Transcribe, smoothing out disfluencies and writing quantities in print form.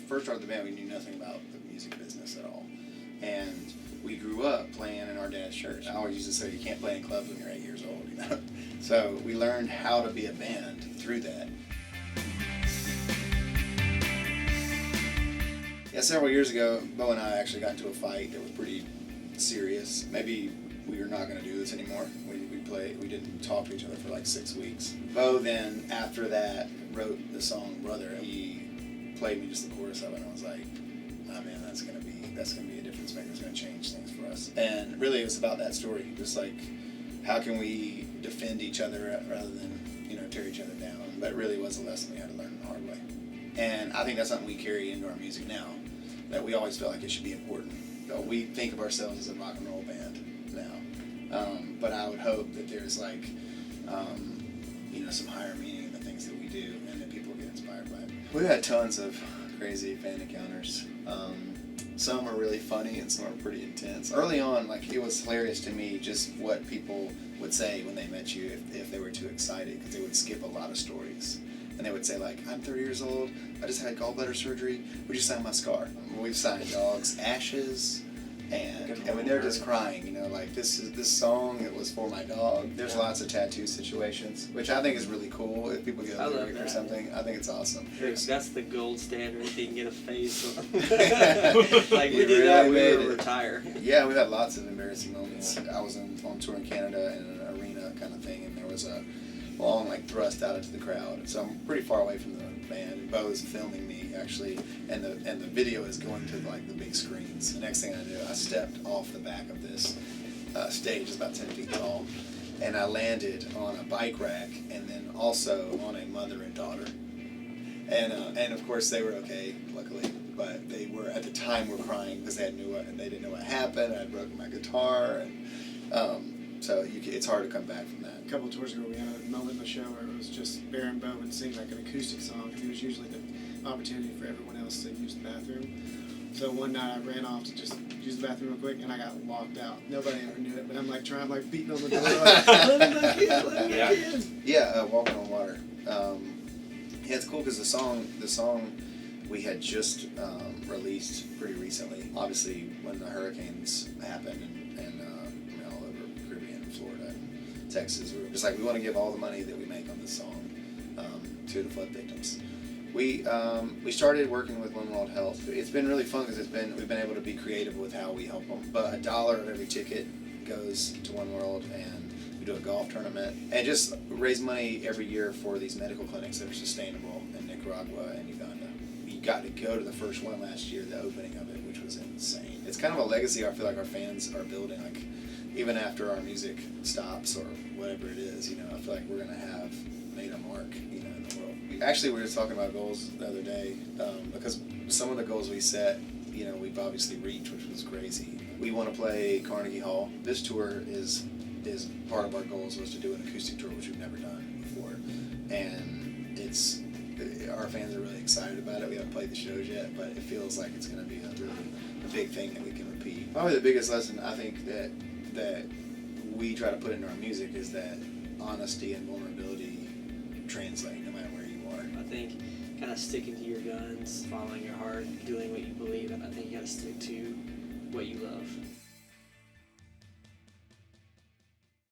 first started the band, we knew nothing about the music business at all. And we grew up playing in our dad's church. I always used to say you can't play in clubs when you're 8 years old, you know? So we learned how to be a band through that. Yeah, several years ago, Bo and I actually got into a fight that was pretty serious. Maybe we were not going to do this anymore. We didn't talk to each other for like 6 weeks. Bo then, after that, wrote the song Brother. He played me just the chorus of it, and I was like, oh man, that's gonna be a difference maker. It's gonna change things for us. And really, it was about that story. Just like, how can we defend each other rather than, you know, tear each other down? But it really was a lesson we had to learn the hard way. And I think that's something we carry into our music now, that we always feel like it should be important. So we think of ourselves as a rock and roll band now. But I would hope that there's like, you know, some higher meaning in the things that we do, and that people get inspired by it. We've had tons of crazy fan encounters. Some are really funny and some are pretty intense. Early on, like, it was hilarious to me just what people would say when they met you if they were too excited, because they would skip a lot of stories. And they would say, like, I'm 30 years old, I just had gallbladder surgery, would you sign my scar? We've signed dogs' ashes, and I mean, they're just crying, you know, like, this song, it was for my dog. There's lots of tattoo situations, which I think is really cool. If people get a lyric or something, I think it's awesome. That's the gold standard, if you can get a face on. Like, we did that, we were retired. Yeah, we've had lots of embarrassing moments. I was on tour in Canada in an arena kind of thing, and there was a long, like, thrust out into the crowd. So I'm pretty far away from the band, and Bo's filming me, actually, and the video is going to, like, the big screens. The next thing I knew, I stepped off the back of this stage, it's about 10 feet tall, and I landed on a bike rack, and then also on a mother and daughter. And of course they were okay, luckily, but they were, at the time, were crying because they didn't know what happened. I had broken my guitar, and so it's hard to come back from that. A couple of tours ago, we had a moment in the show where it was just Bear and Bo would sing like an acoustic song, and it was usually the opportunity for everyone else to use the bathroom. So one night I ran off to just use the bathroom real quick, and I got locked out. Nobody ever knew it, but I'm like trying, like beating on the door, like, let me back in. Yeah, Walking on Water. Yeah, it's cool because the song we had just released pretty recently. Obviously, when the hurricanes happened and all over Caribbean, Florida, Texas, we were just like, we want to give all the money that we make on this song to the flood victims. We started working with One World Health. It's been really fun because we've been able to be creative with how we help them. But $1 of every ticket goes to One World, and we do a golf tournament and just raise money every year for these medical clinics that are sustainable in Nicaragua and Uganda. We got to go to the first one last year, the opening of it, which was insane. It's kind of a legacy I feel like our fans are building. Like, even after our music stops or whatever it is, you know, I feel like we're gonna have made a mark, you know, in the world. We were just talking about goals the other day, because some of the goals we set, you know, we've obviously reached, which was crazy. We want to play Carnegie Hall. This tour is part of our goals, was to do an acoustic tour, which we've never done before, and our fans are really excited about it. We haven't played the shows yet, but it feels like it's going to be a big thing that we can repeat. Probably the biggest lesson I think that we try to put into our music is that honesty and vulnerability translate no matter where you are. I think kind of sticking to your guns, following your heart, doing what you believe in. I think you got to stick to what you love.